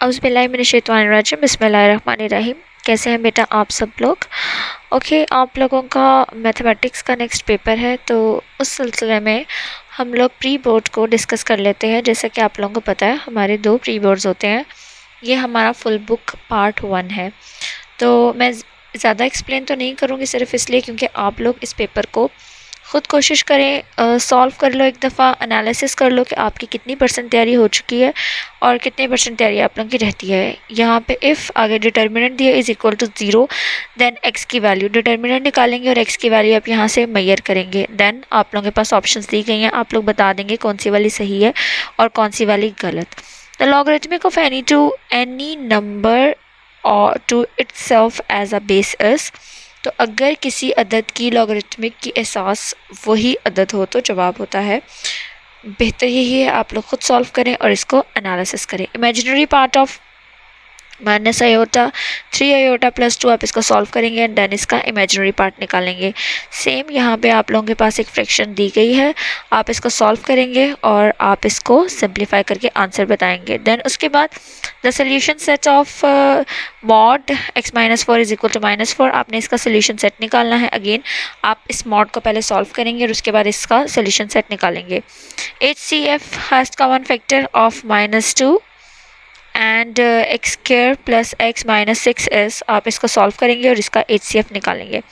औज़ुबिल्लाहिमिनश्शैतानिर्रजीम बिस्मिल्लाहिर्रहमानिर्रहीम। कैसे हैं बेटा आप सब लोग? ओके, आप लोगों का मैथमेटिक्स का नेक्स्ट पेपर है, तो उस सिलसिले में हम लोग प्री बोर्ड को डिस्कस कर लेते हैं। जैसा कि आप लोगों को पता है, हमारे 2 प्री बोर्ड्स होते हैं। ये हमारा फुल बुक पार्ट 1 है। तो मैं ज़्यादा एक्सप्लेन तो नहीं करूँगी, सिर्फ इसलिए क्योंकि आप लोग इस पेपर को ख़ुद कोशिश करें, सॉल्व कर लो, एक दफ़ा एनालिसिस कर लो कि आपकी कितनी परसेंट तैयारी हो चुकी है और कितनी परसेंट तैयारी आप लोगों की रहती है। यहाँ पे इफ़ आगे डिटर्मिनेंट दिया is equal to 0, then X की वैल्यू डिटर्मिनेंट निकालेंगे और एक्स की वैल्यू आप यहाँ से मेजर करेंगे। देन आप लोगों के पास ऑप्शंस दी गई हैं, आप लोग बता देंगे कौन सी वाली सही है और कौन सी वाली गलत। The logarithmic of any number और to itself as a base is, तो अगर किसी अदद की लॉगरिथमिक की एहसास वही अदद हो तो जवाब होता है। बेहतर यही है आप लोग खुद सॉल्व करें और इसको एनालिसिस करें। Imaginary part of minus iota 3 iota plus 2 आप इसको सॉल्व करेंगे एंड देन इसका इमेजिनरी पार्ट निकालेंगे। सेम यहाँ पे आप लोगों के पास एक फ्रैक्शन दी गई है, आप इसको सॉल्व करेंगे और आप इसको सिंप्लीफाई करके आंसर बताएंगे। देन उसके बाद the solution set of mod x minus 4 is equal to -4, आपने इसका सोल्यूशन सेट निकालना है। अगेन आप इस मॉड को पहले सॉल्व करेंगे और उसके बाद इसका सोल्यूशन सेट निकालेंगे। HCF has common factor of -2 and X square plus X minus 6 is, आप इसको सॉल्व करेंगे और इसका HCF निकालेंगे।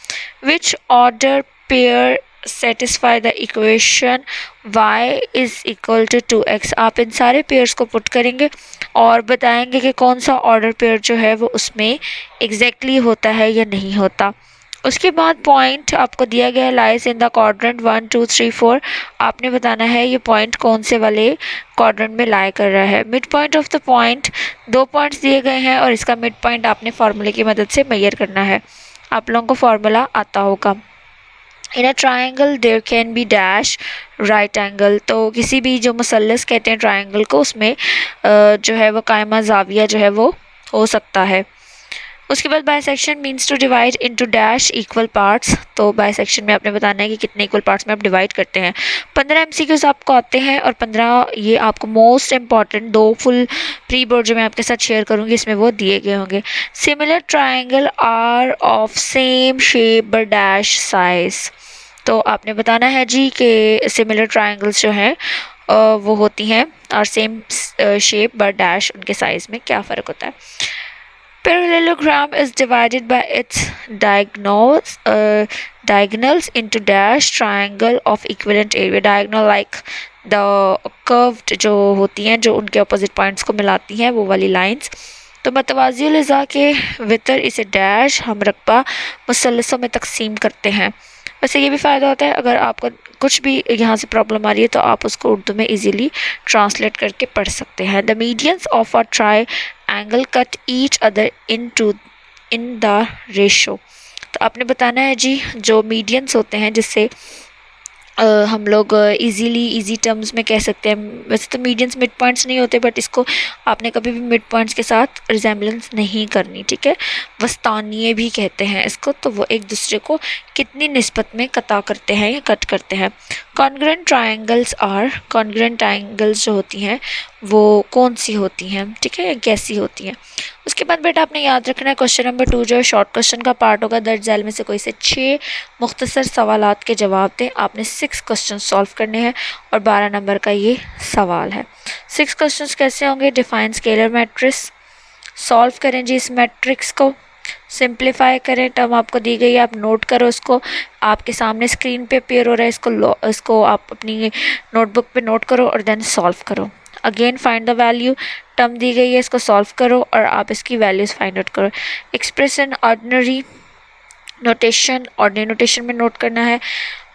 Which order pair satisfy the equation y is equal to 2x, आप इन सारे पेयर्स को पुट करेंगे और बताएंगे कि कौन सा ऑर्डर पेयर जो है वो उसमें एग्जैक्टली होता है या नहीं होता। उसके बाद पॉइंट आपको दिया गया है लाइज इन द क्वाड्रेंट 1 2 3 4, आपने बताना है ये पॉइंट कौन से वाले क्वाड्रेंट में लाई कर रहा है। Mid point of the point, 2 points दिए गए हैं और इसका मिड पॉइंट आपने फार्मूले की मदद से मेजर करना है। आप लोगों को फार्मूला आता होगा। In a triangle there can be dash right angle, तो किसी भी जो मुसल्लस कहते हैं ट्राइंगल को, उसमें जो है वो कायमा जाविया जो है वो हो सकता है। उसके बाद bisection means to divide into dash equal parts, तो बाइसेक्शन में आपने बताना है कि कितने इक्वल पार्ट्स में आप डिवाइड करते हैं। 15 MCQs आपको आते हैं और 15 ये आपको most important 2 full pre board जो मैं आपके साथ शेयर करूंगी इसमें वो दिए गए होंगे। Similar triangle are of same shape but dash size, तो आपने बताना है जी कि सिमिलर ट्राइंगल्स जो हैं वो होती हैं और सेम शेप बट डैश उनके साइज़ में क्या फ़र्क होता है। Parallelogram is divided by its diagonals into dash triangle of equivalent area. Diagonal like the curved जो होती हैं, जो उनके opposite points को मिलाती हैं, वो वाली lines। तो मतवाज़ियुल अज़ा के वितर इसे डैश हम रकबा मुसल्लसों में तकसीम करते हैं। वैसे ये भी फ़ायदा होता है, अगर आपको कुछ भी यहाँ से प्रॉब्लम आ रही है तो आप उसको उर्दू में इजीली ट्रांसलेट करके पढ़ सकते हैं। The medians of a try angle cut each other in the ratio, तो आपने बताना है जी जो मीडियंस होते हैं जिससे हम लोग इजी टर्म्स में कह सकते हैं। वैसे तो मीडियंस मिड पॉइंट्स नहीं होते, बट इसको आपने कभी भी मिड पॉइंट्स के साथ रिजेम्बलेंस नहीं करनी, ठीक है। वस्तानिये भी कहते हैं इसको, तो वो एक दूसरे को कितनी निस्बत में कता करते हैं या कट करते हैं। Congruent triangles are, congruent triangles जो होती हैं वो कौन सी होती हैं, ठीक है, कैसी होती हैं। उसके बाद बेटा आपने याद रखना है क्वेश्चन नंबर 2 जो है शॉर्ट क्वेश्चन का पार्ट होगा। दर्ज झैल में से कोई से 6 मुख्तसर सवालात के जवाब दें। आपने 6 क्वेश्चन सॉल्व करने हैं और 12 नंबर का ये सवाल है। 6 क्वेश्चन कैसे होंगे? डिफाइन स्केलर मैट्रिक्स, सॉल्व करें जी इस मैट्रिक्स को, सिंप्लीफाई करें, टर्म आपको दी गई है आप नोट करो, इसको आपके सामने स्क्रीन पे अपीयर हो रहा है, इसको आप अपनी नोटबुक पे नोट करो और देन सॉल्व करो। Again find the value, term दी गई है इसको सॉल्व करो और आप इसकी वैल्यूज़ फाइंड आउट करो। Expression ordinary notation, ordinary notation में नोट करना है।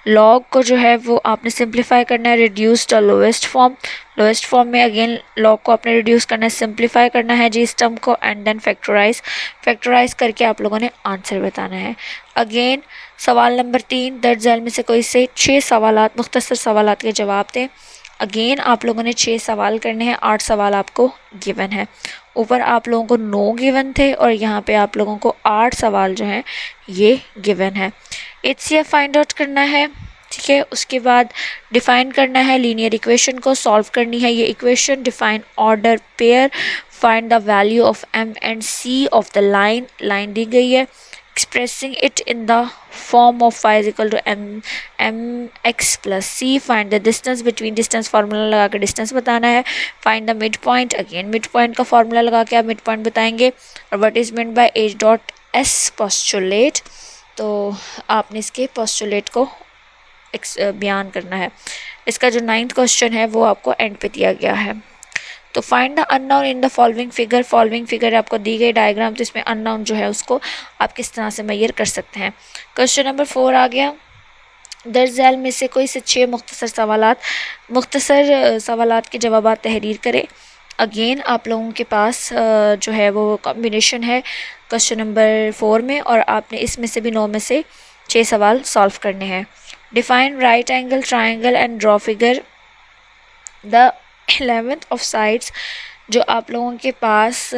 लॉग को जो है वो आपने सिंप्लीफाई करना है, reduce the lowest form, lowest form में अगेन लॉग को आपने रिड्यूस करना है, सिंप्लीफाई करना है जी इस टर्म को एंड देन फैक्टराइज करके आप लोगों ने आंसर बताना है। अगेन सवाल नंबर 3, दर्ज झैल में से कोई से 6 सवालात मुख्तसर सवालात के जवाब दें। अगेन आप लोगों ने 6 सवाल करने हैं, 8 सवाल आपको गिवन है। ऊपर आप लोगों को 9 गिवन थे और यहाँ पे आप लोगों को 8 सवाल जो हैं ये गिवन है। HCF फाइंड आउट करना है ठीक है। उसके बाद डिफाइन करना है लीनियर इक्वेशन को, सॉल्व करनी है ये equation, define order pair, find the value of M and C of the line, line दी गई है, expressing it in the form of y is equal to M X plus C, find the distance between, distance formula लगा के distance बताना है, find the mid point, again mid point का formula लगा के आप मिड पॉइंट बताएंगे, और what is meant by H dot S postulate, तो आपने इसके पोस्टुलेट को बयान करना है। इसका जो 9th क्वेश्चन है वो आपको एंड पे दिया गया है। तो find the unknown in the following figure, following figure आपको दी गई डायग्राम, तो इसमें अननोन जो है उसको आप किस तरह से मेजर कर सकते हैं। क्वेश्चन नंबर 4 आ गया, दर्ज झैल में से कोई से 6 मुख्तसर सवालात के जवाब तहरीर करें। अगेन आप लोगों के पास जो है वो कॉम्बिनेशन है क्वेश्चन नंबर 4 में, और आपने इसमें से भी 9 में से 6 सवाल सॉल्व करने हैं। Define right angle triangle and draw figure the 11th of sides, जो आप लोगों के पास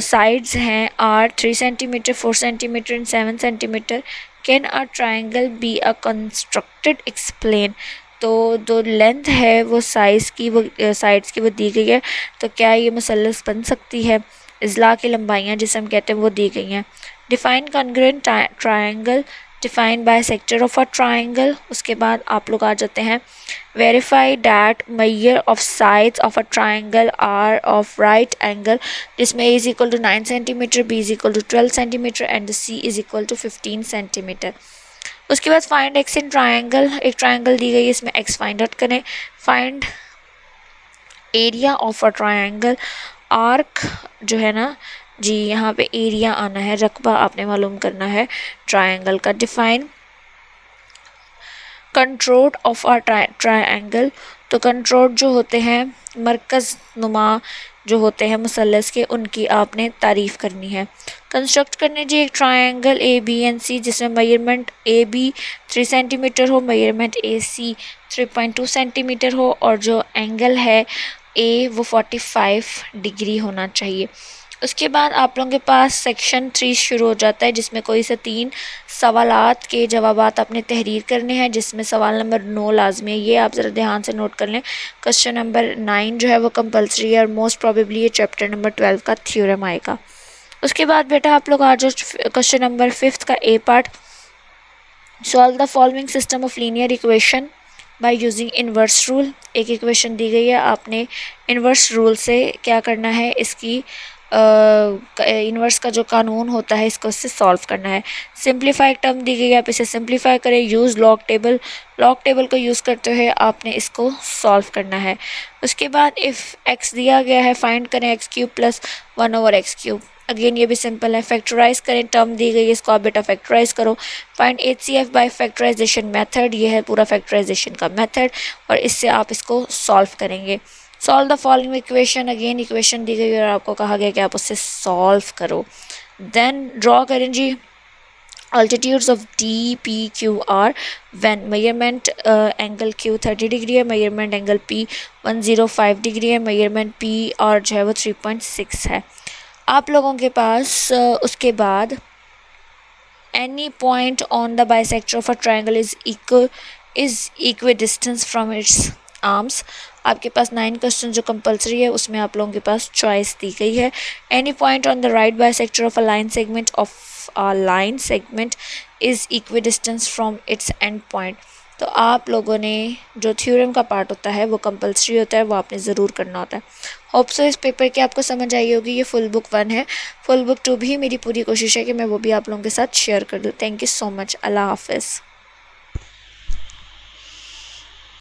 साइड्स हैं are 3 centimeter, 4 centimeter and 7 centimeter, can a triangle be a constructed, explain. तो जो लेंथ है वो साइज़ की, वो साइड्स की वो दी गई है, तो क्या ये मुसल्लस बन सकती है। इजला की लंबाइयाँ जिसे हम कहते हैं वो दी गई हैं। Define congruent triangle, define bisector of a triangle. उसके बाद आप लोग आ जाते हैं verify that measure of sides of a triangle are of right angle, जिसमें A is equal to 9 centimetre, B is equal to 12 centimetre and C is equal to 15 centimetre. उसके बाद फाइंड एक्स इन ट्राइंगल, एक triangle दी गई है, इसमें X find out करें। Find area of a triangle, arc जो है ना जी, यहाँ पे एरिया आना है, रकबा आपने मालूम करना है ट्राइंगल का। डिफाइन कंट्रोड ऑफ अ ट्राइंगल, तो कंट्रोड जो होते हैं मरकज़ नुमा जो होते हैं मुसल्लस के, उनकी आपने तारीफ़ करनी है। कंस्ट्रक्ट करने जी एक ट्राइंगल ए बी एंड सी, जिसमें मेजरमेंट ए बी 3 सेंटीमीटर हो, मेजरमेंट ए सी 3.2 सेंटीमीटर हो, और जो एंगल है ए वो 45 डिग्री होना चाहिए। उसके बाद आप लोगों के पास सेक्शन 3 शुरू हो जाता है, जिसमें कोई से 3 सवालात के जवाबात आपने तहरीर करने हैं, जिसमें सवाल नंबर 9 लाजमी है, ये आप ज़रा ध्यान से नोट कर लें। क्वेश्चन नंबर 9 जो है वो कंपलसरी है, और मोस्ट प्रोबेबली ये चैप्टर नंबर 12 का थ्योरम आएगा। उसके बाद बेटा आप लोग आ जाओ क्वेश्चन नंबर 5 का A part, solve the following system of linear equation by using inverse rule. एक इक्वेशन दी गई है, आपने इन्वर्स रूल से क्या करना है, इसकी इन्वर्स का जो कानून होता है इसको इससे सॉल्व करना है। सिंप्लीफाई टर्म दी गई है, आप इसे सिंप्लीफाई करें। Use log table, log table को यूज़ करते हुए आपने इसको सॉल्व करना है। उसके बाद इफ़ एक्स दिया गया है, फाइंड करें x cube plus 1 over x cube. Again ये भी सिंपल है। फैक्टराइज करें, टर्म दी गई है, इसको आप बेटा फैक्टराइज करो। Find HCF by factorization method, ये है पूरा फैक्टराइजेशन का मेथड, और इससे आप इसको सॉल्व करेंगे। Solve the following equation, again equation दी गई और आपको कहा गया कि आप उससे सॉल्व करो। देन ड्रॉ करें जी altitudes of D, P, Q, R when measurement angle Q 30 degree है, measurement angle P 105 डिग्री है, measurement P और जो है वो 3.6 है। आप लोगों के पास उसके बाद any point on the bisector of a triangle is equidistant from its arms। आपके पास 9 क्वेश्चन जो कंपलसरी है उसमें आप लोगों के पास चॉइस दी गई है। Any point on the right bisector of a line segment of a line segment is equidistance from its and point. तो आप लोगों ने जो थ्योरम का पार्ट होता है वो कंपलसरी होता है, वो आपने ज़रूर करना होता है। होप सो इस पेपर की आपको समझ आई होगी। ये फुल बुक 1 है, फुल बुक 2 भी मेरी पूरी कोशिश है कि मैं वो भी आप लोगों के साथ शेयर कर दूँ। थैंक यू सो मच, अल्लाह हाफिज़।